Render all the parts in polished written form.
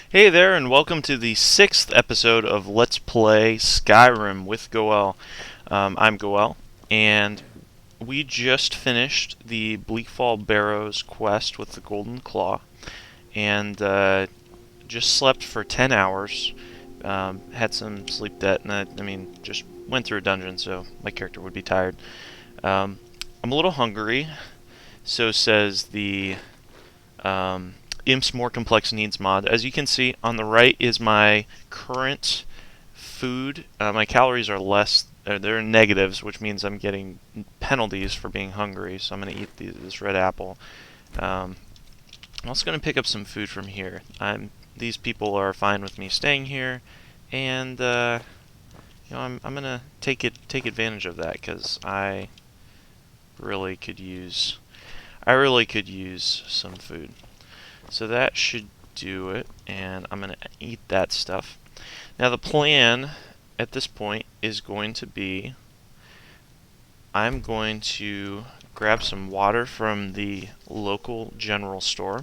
Hey there, and welcome to the 6th episode of Let's Play Skyrim with Goel. I'm Goel, and we just finished the Bleakfall Barrows quest with the Golden Claw, and just slept for 10 hours, had some sleep debt, and just went through a dungeon, so my character would be tired. I'm a little hungry, so says the Imp's More Complex Needs mod. As you can see, on the right is my current food. My calories are less, they're negatives, which means I'm getting penalties for being hungry, so I'm going to eat this red apple. I'm also going to pick up some food from here. These people are fine with me staying here, and I'm going to take advantage of that, because I really could use some food. So that should do it, and I'm going to eat that stuff. Now the plan at this point is going to be I'm going to grab some water from the local general store,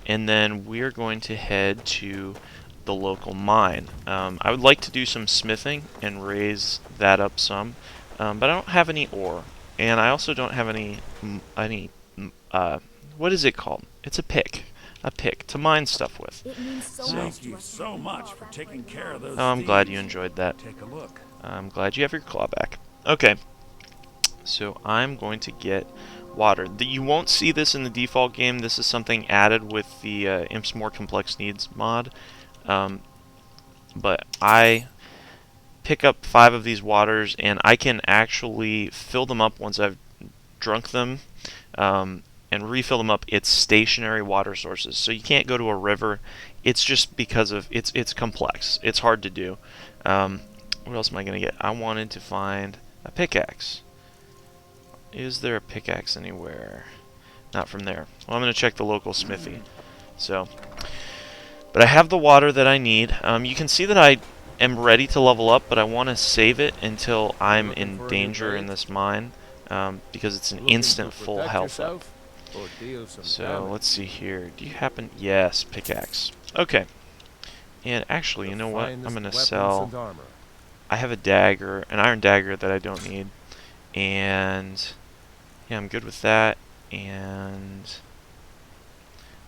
and then we're going to head to the local mine. I would like to do some smithing and raise that up some, but I don't have any ore, and I also don't have any what is it called? It's a pick. A pick to mine stuff with. Thank you so much for taking care of those. Oh, I'm glad you enjoyed that. Take a look. I'm glad you have your claw back. Okay. So I'm going to get water. You won't see this in the default game. This is something added with the Imp's More Complex Needs mod. But I pick up 5 of these waters, and I can actually fill them up once I've drunk them. And refill them up. It's stationary water sources, so you can't go to a river. It's just because of it's complex. It's hard to do. What else am I gonna get? I wanted to find a pickaxe. Is there a pickaxe anywhere? Not from there. Well, I'm gonna check the local smithy. So, but I have the water that I need. You can see that I am ready to level up, but I want to save it until I'm in danger in this mine, because it's an instant full health up. So let's see here. Do you happen? Yes, pickaxe. Okay. And actually, you know what? I'm gonna sell. I have a dagger, an iron dagger that I don't need, and yeah, I'm good with that. And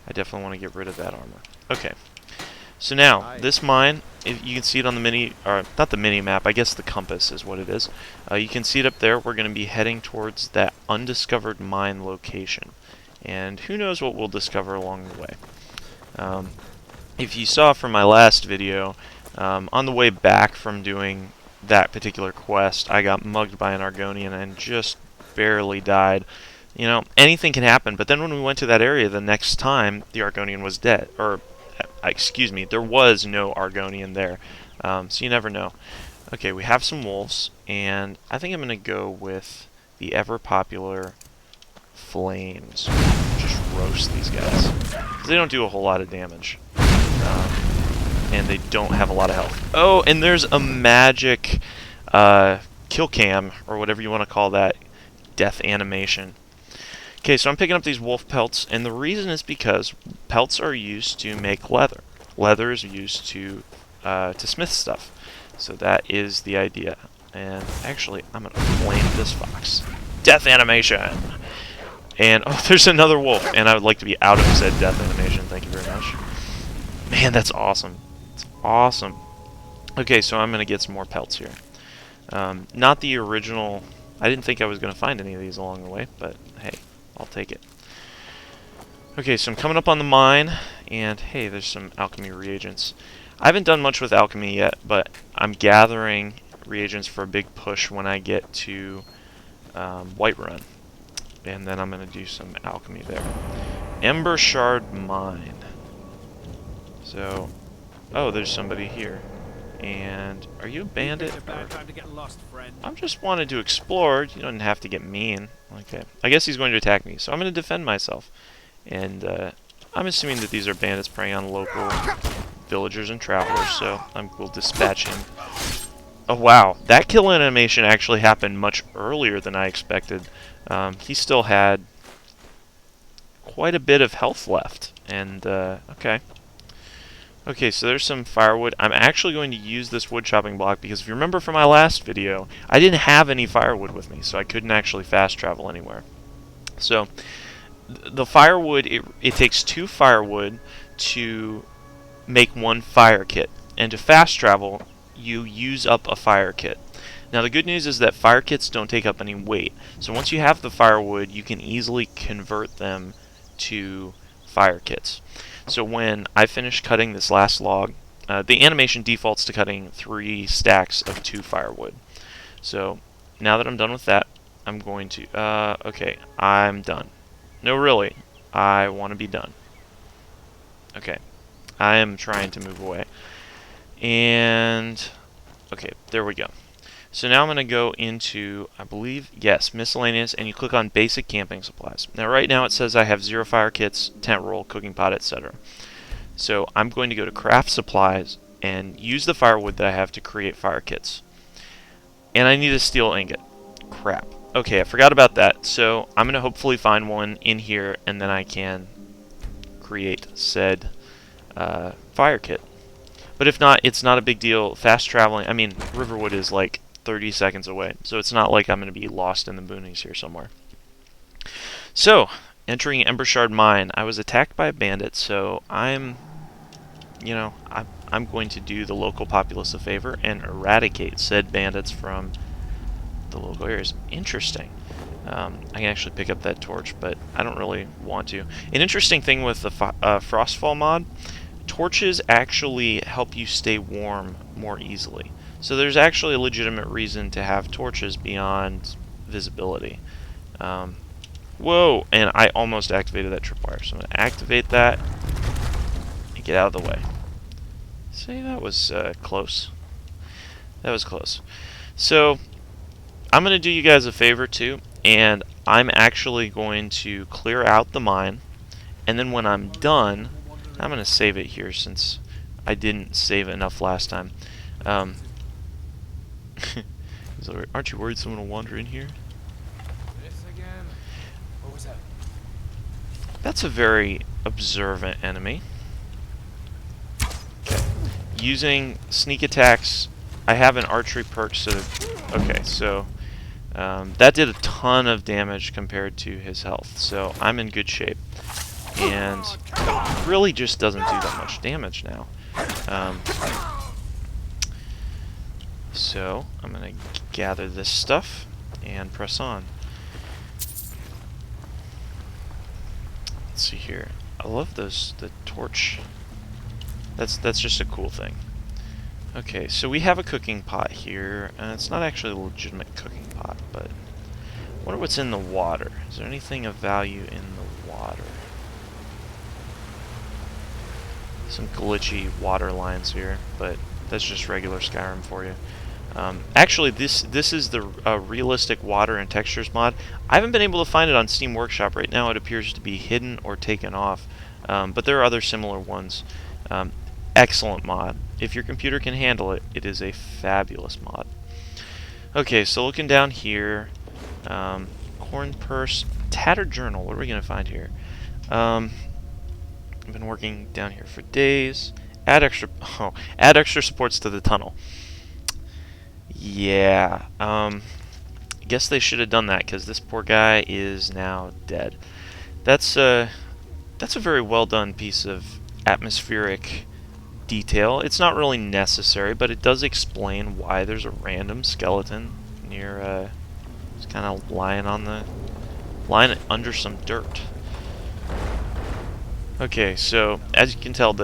I definitely want to get rid of that armor. Okay. So now this mine, if you can see it on the mini, or not the mini map. I guess the compass is what it is. You can see it up there. We're gonna be heading towards that undiscovered mine location. And who knows what we'll discover along the way. If you saw from my last video, on the way back from doing that particular quest, I got mugged by an Argonian and just barely died. You know, anything can happen, but then when we went to that area the next time, the Argonian was dead. Or, excuse me, there was no Argonian there. So you never know. Okay, we have some wolves, and I think I'm going to go with the ever-popular flames. Just roast these guys. They don't do a whole lot of damage. And they don't have a lot of health. Oh, and there's a magic kill cam, or whatever you want to call that, death animation. Okay, so I'm picking up these wolf pelts, and the reason is because pelts are used to make leather. Leather is used to smith stuff. So that is the idea. And actually, I'm going to flame this fox. Death animation! And, oh, there's another wolf, and I would like to be out of said death animation, thank you very much. Man, that's awesome. It's awesome. Okay, so I'm going to get some more pelts here. Not the original. I didn't think I was going to find any of these along the way, but hey, I'll take it. Okay, so I'm coming up on the mine, and hey, there's some alchemy reagents. I haven't done much with alchemy yet, but I'm gathering reagents for a big push when I get to Whiterun. And then I'm going to do some alchemy there. Embershard Mine. So, oh, there's somebody here. And are you a bandit? I just wanted to explore. You don't have to get mean. Okay. I guess he's going to attack me, so I'm going to defend myself. And I'm assuming that these are bandits preying on local villagers and travelers, so we'll dispatch him. Oh wow, that kill animation actually happened much earlier than I expected. He still had quite a bit of health left, and okay. Okay, so there's some firewood. I'm actually going to use this wood chopping block because if you remember from my last video, I didn't have any firewood with me, so I couldn't actually fast travel anywhere. So the firewood, it takes 2 firewood to make 1 fire kit, and to fast travel, you use up a fire kit. Now the good news is that fire kits don't take up any weight, so once you have the firewood, you can easily convert them to fire kits. So when I finish cutting this last log, the animation defaults to cutting 3 stacks of 2 firewood. So now that I'm done with that, I'm going to, okay, I'm done. No, really, I want to be done. Okay, I am trying to move away. And, okay, there we go. So now I'm going to go into, I believe, yes, miscellaneous, and you click on basic camping supplies. Now right now it says I have 0 fire kits, tent roll, cooking pot, etc. So I'm going to go to craft supplies and use the firewood that I have to create fire kits. And I need a steel ingot. Crap. Okay, I forgot about that. So I'm going to hopefully find one in here, and then I can create said fire kit. But if not, it's not a big deal. Fast traveling, I mean, Riverwood is like 30 seconds away, so it's not like I'm going to be lost in the boonies here somewhere. So, entering Embershard Mine, I was attacked by a bandit, so I'm going to do the local populace a favor and eradicate said bandits from the local areas. Interesting. I can actually pick up that torch, but I don't really want to. An interesting thing with the Frostfall mod, torches actually help you stay warm more easily. So there's actually a legitimate reason to have torches beyond visibility. Whoa! And I almost activated that tripwire, so I'm going to activate that and get out of the way. See, that was close. That was close. So I'm going to do you guys a favor too, and I'm actually going to clear out the mine, and then when I'm done, I'm going to save it here since I didn't save it enough last time. Aren't you worried someone will wander in here? This again? What was that? That's a very observant enemy. Okay. Using sneak attacks, I have an archery perk, so... Okay, so... that did a ton of damage compared to his health, so I'm in good shape. And it really just doesn't do that much damage now. So I'm going to gather this stuff and press on. Let's see here. I love the torch. That's just a cool thing. Okay, so we have a cooking pot here. It's not actually a legitimate cooking pot, but I wonder what's in the water. Is there anything of value in the water? Some glitchy water lines here, but that's just regular Skyrim for you. Actually, this is the realistic water and textures mod. I haven't been able to find it on Steam Workshop right now. It appears to be hidden or taken off, but there are other similar ones. Excellent mod. If your computer can handle it, it is a fabulous mod. Okay, so looking down here, corn purse, tattered journal. What are we gonna find here? I've been working down here for days. Add extra supports to the tunnel. Yeah, guess they should have done that because this poor guy is now dead. That's a very well done piece of atmospheric detail. It's not really necessary, but it does explain why there's a random skeleton near. It's kind of lying under some dirt. Okay, so as you can tell,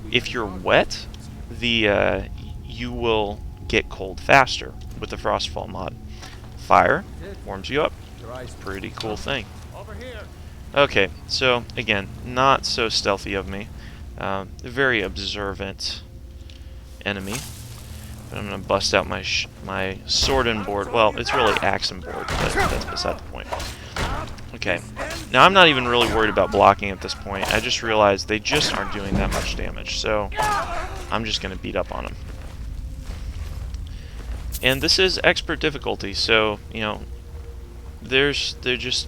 if you're wet, you will get cold faster with the Frostfall mod. Fire warms you up. Pretty cool thing. Okay, so again, not so stealthy of me. A very observant enemy. But I'm going to bust out my sword and board. Well, it's really axe and board, but that's beside the point. Okay, now I'm not even really worried about blocking at this point. I just realized they just aren't doing that much damage, so I'm just going to beat up on them. And this is expert difficulty, so, you know, they're just,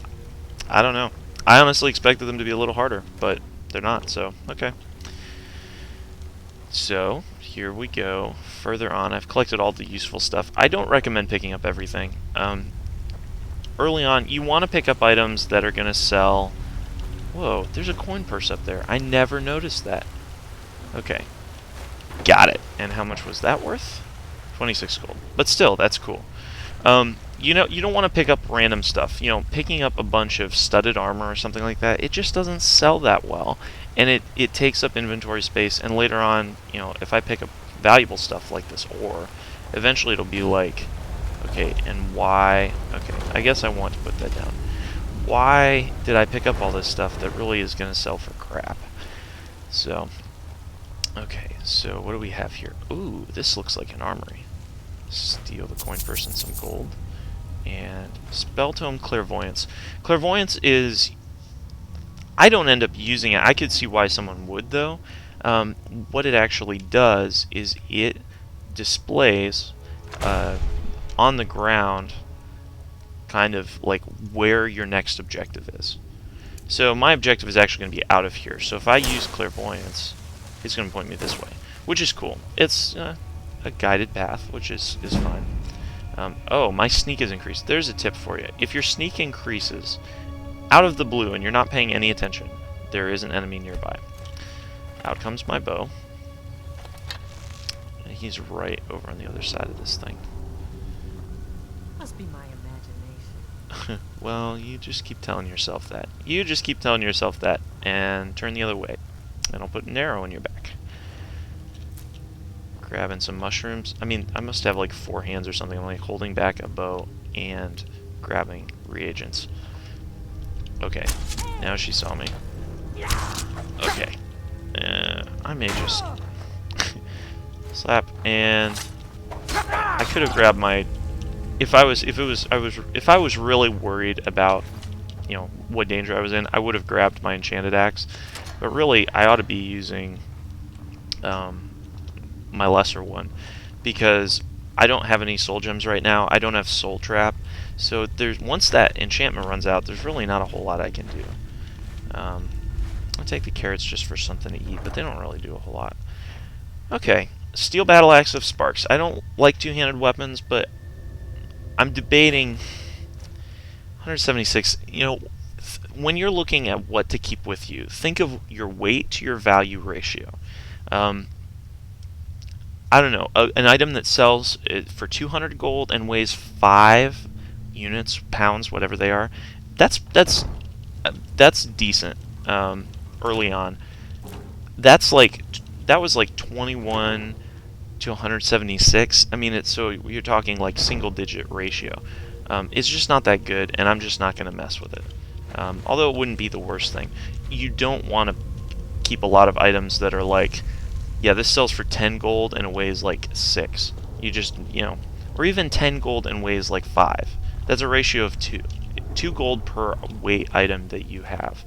I don't know. I honestly expected them to be a little harder, but they're not, so, okay. So, here we go. Further on, I've collected all the useful stuff. I don't recommend picking up everything. Early on, you want to pick up items that are going to sell... Whoa, there's a coin purse up there. I never noticed that. Okay. Got it. And how much was that worth? 26 gold. But still, that's cool. You know, you don't want to pick up random stuff. You know, picking up a bunch of studded armor or something like that, it just doesn't sell that well. And it takes up inventory space, and later on, you know, if I pick up valuable stuff like this ore, eventually it'll be like, okay, and why? Okay, I guess I want to put that down. Why did I pick up all this stuff that really is going to sell for crap? So, okay, so what do we have here? Ooh, this looks like an armory. Steal the coin purse and some gold. And Spell Tome Clairvoyance. Clairvoyance is... I don't end up using it. I could see why someone would, though. What it actually does is it displays on the ground kind of like where your next objective is. So my objective is actually going to be out of here. So if I use Clairvoyance, it's going to point me this way, which is cool. It's a guided path, which is fine. Oh, my sneak is increased. There's a tip for you. If your sneak increases out of the blue and you're not paying any attention, there is an enemy nearby. Out comes my bow. And he's right over on the other side of this thing. Must be my imagination. Well, you just keep telling yourself that. You just keep telling yourself that and turn the other way. And I'll put an arrow in your back. Grabbing some mushrooms. I mean, I must have like 4 hands or something. I'm like holding back a bow and grabbing reagents. Okay, now she saw me. Okay, I may just slap, and I could have grabbed my. If I was really worried about, you know, what danger I was in, I would have grabbed my enchanted axe. But really, I ought to be using my lesser one, because I don't have any soul gems right now. I don't have soul trap. So there's once that enchantment runs out, there's really not a whole lot I can do. I'll take the carrots just for something to eat, but they don't really do a whole lot. Okay, Steel Battle Axe of Sparks. I don't like two-handed weapons, but I'm debating 176. You know, when you're looking at what to keep with you, think of your weight to your value ratio. I don't know, an item that sells for 200 gold and weighs 5 units, pounds, whatever they are, that's decent. Early on, that was like 21 to 176. I mean, so you're talking like single-digit ratio. It's just not that good, and I'm just not going to mess with it. Although it wouldn't be the worst thing. You don't want to keep a lot of items that are like, yeah, this sells for 10 gold and it weighs like 6. You just, you know, or even 10 gold and weighs like 5. That's a ratio of 2. 2 gold per weight item that you have.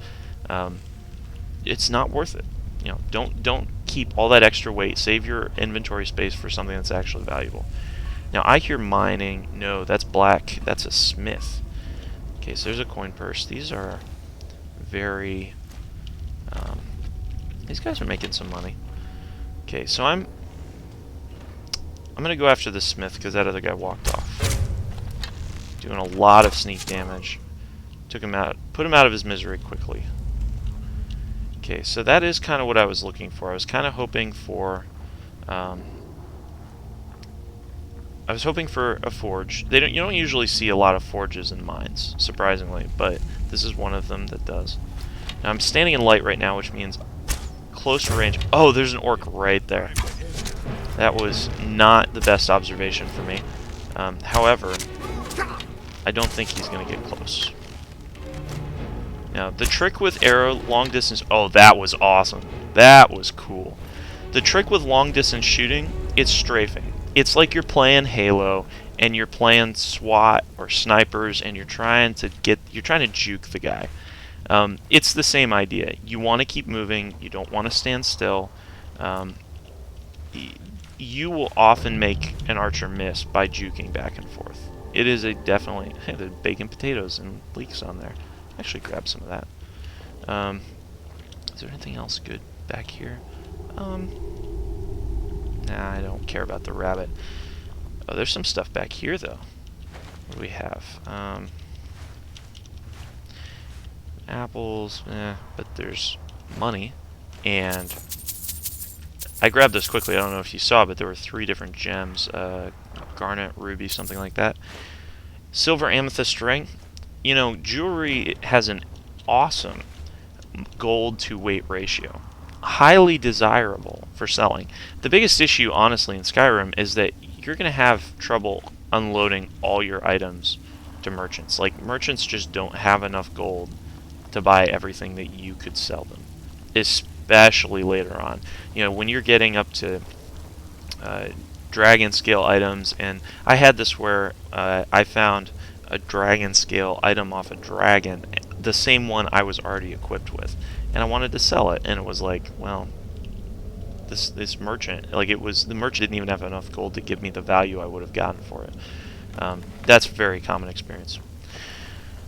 It's not worth it. You know, don't keep all that extra weight. Save your inventory space for something that's actually valuable. Now I hear mining. No, that's black. That's a smith. Okay, so there's a coin purse. These are very. These guys are making some money. Okay, so I'm gonna go after the smith because that other guy walked off. Doing a lot of sneak damage. Took him out, put him out of his misery quickly. Okay, so that is kind of what I was looking for. I was kind of hoping for, I was hoping for a forge. You don't usually see a lot of forges in mines, surprisingly, but this is one of them that does. Now I'm standing in light right now, which means close range. Oh, there's an orc right there. That was not the best observation for me. However, I don't think he's going to get close. Now, the trick with arrow long distance... Oh, that was awesome. That was cool. The trick with long distance shooting, it's strafing. It's like you're playing Halo, and you're playing SWAT or snipers, and you're trying to juke the guy. It's the same idea. You want to keep moving. You don't want to stand still. You will often make an archer miss by juking back and forth. It is a definitely... Hey, there's bacon potatoes and leeks on there. Actually grab some of that. Is there anything else good back here? Nah, I don't care about the rabbit. Oh, there's some stuff back here, though. What do we have? Apples, but there's money. And I grabbed this quickly. I don't know if you saw, but there were 3 different gems. Garnet, ruby, something like that. Silver, amethyst ring. You know, jewelry has an awesome gold to weight ratio. Highly desirable for selling. The biggest issue, honestly, in Skyrim is that you're going to have trouble unloading all your items to merchants. Like, merchants just don't have enough gold to buy everything that you could sell them, especially later on. You know, when you're getting up to dragon scale items, and I had this where I found a dragon scale item off a dragon, the same one I was already equipped with, and I wanted to sell it, and it was like, well, this merchant, like, the merchant didn't even have enough gold to give me the value I would have gotten for it. That's a very common experience.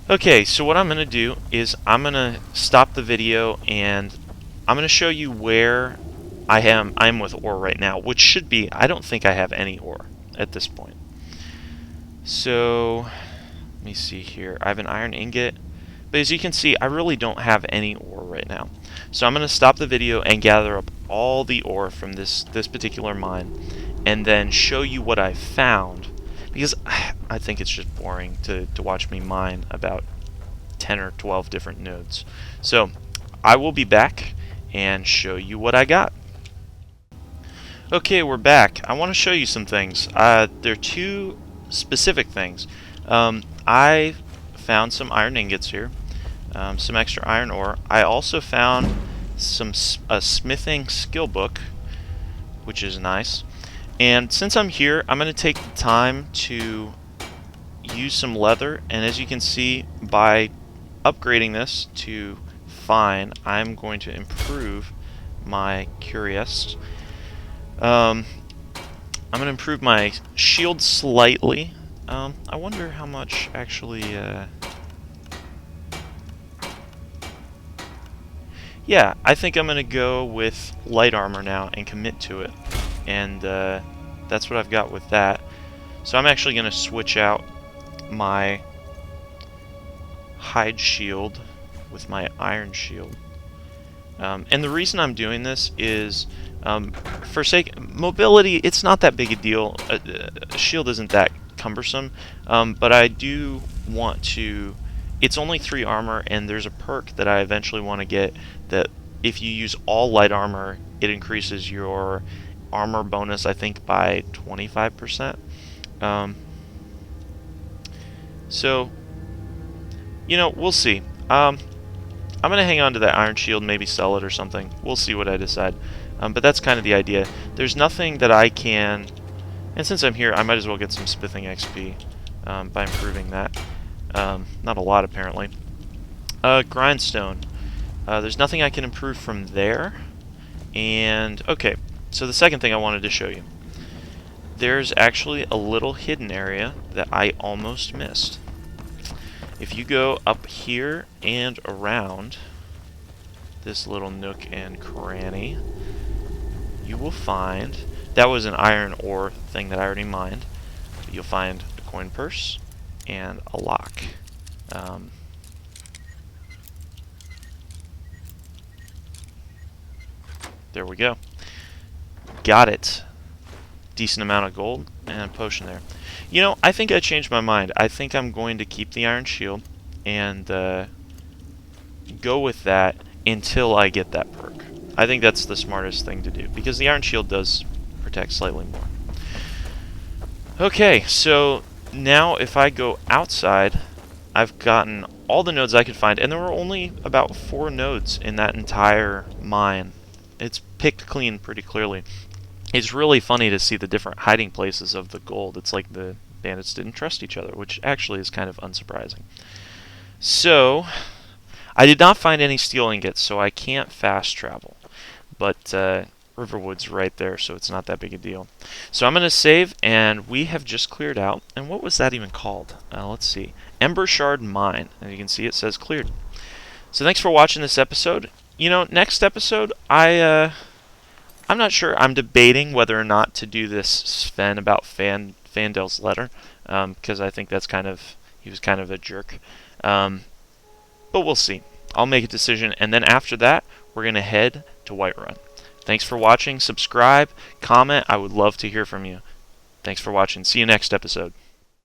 Okay, so what I'm going to do is I'm going to stop the video, and I'm going to show you where I'm with ore right now, which should be, I don't think I have any ore at this point. So, let me see here. I have an iron ingot, but as you can see, I really don't have any ore right now. So I'm going to stop the video and gather up all the ore from this particular mine, and then show you what I found, because I think it's just boring to watch me mine about 10 or 12 different nodes. So I will be back and show you what I got. Okay, we're back. I want to show you some things. There are 2 specific things. I found some iron ingots here, some extra iron ore. I also found a smithing skill book, which is nice. And since I'm here, I'm going to take the time to use some leather, and as you can see, by upgrading this to fine, I'm going to improve my curious. I'm going to improve my shield slightly. I wonder how much actually... Yeah, I think I'm going to go with light armor now and commit to it. And that's what I've got with that. So I'm actually going to switch out my hide shield with my iron shield. And the reason I'm doing this is, for mobility, it's not that big a deal. A shield isn't that cumbersome, but I do want to... It's only 3 armor, and there's a perk that I eventually want to get that if you use all light armor, it increases your armor bonus, I think, by 25%. So, you know, we'll see. I'm going to hang on to that iron shield, maybe sell it or something. We'll see what I decide. But that's kind of the idea. There's nothing that I can... And since I'm here, I might as well get some smithing XP by improving that. Not a lot, apparently. Grindstone. There's nothing I can improve from there. And, okay, so the second thing I wanted to show you. There's actually a little hidden area that I almost missed. If you go up here and around this little nook and cranny, you will find... That was an iron ore thing that I already mined. But you'll find a coin purse and a lock. There we go. Got it. Decent amount of gold and a potion there. You know, I think I changed my mind. I think I'm going to keep the iron shield and go with that until I get that perk. I think that's the smartest thing to do, because the iron shield does protect slightly more. Okay, so now if I go outside, I've gotten all the nodes I could find, and there were only about 4 nodes in that entire mine. It's picked clean pretty clearly. It's really funny to see the different hiding places of the gold. It's like the bandits didn't trust each other, which actually is kind of unsurprising. So, I did not find any steel ingots, so I can't fast travel. But Riverwood's right there, so it's not that big a deal. So I'm going to save, and we have just cleared out. And what was that even called? Let's see. Embershard Mine. As you can see, it says cleared. So thanks for watching this episode. You know, next episode, I I'm not sure. I'm debating whether or not to do this Sven about Fandale's letter, because I think he was kind of a jerk. But we'll see. I'll make a decision, and then after that, we're going to head to Whiterun. Thanks for watching. Subscribe, comment. I would love to hear from you. Thanks for watching. See you next episode.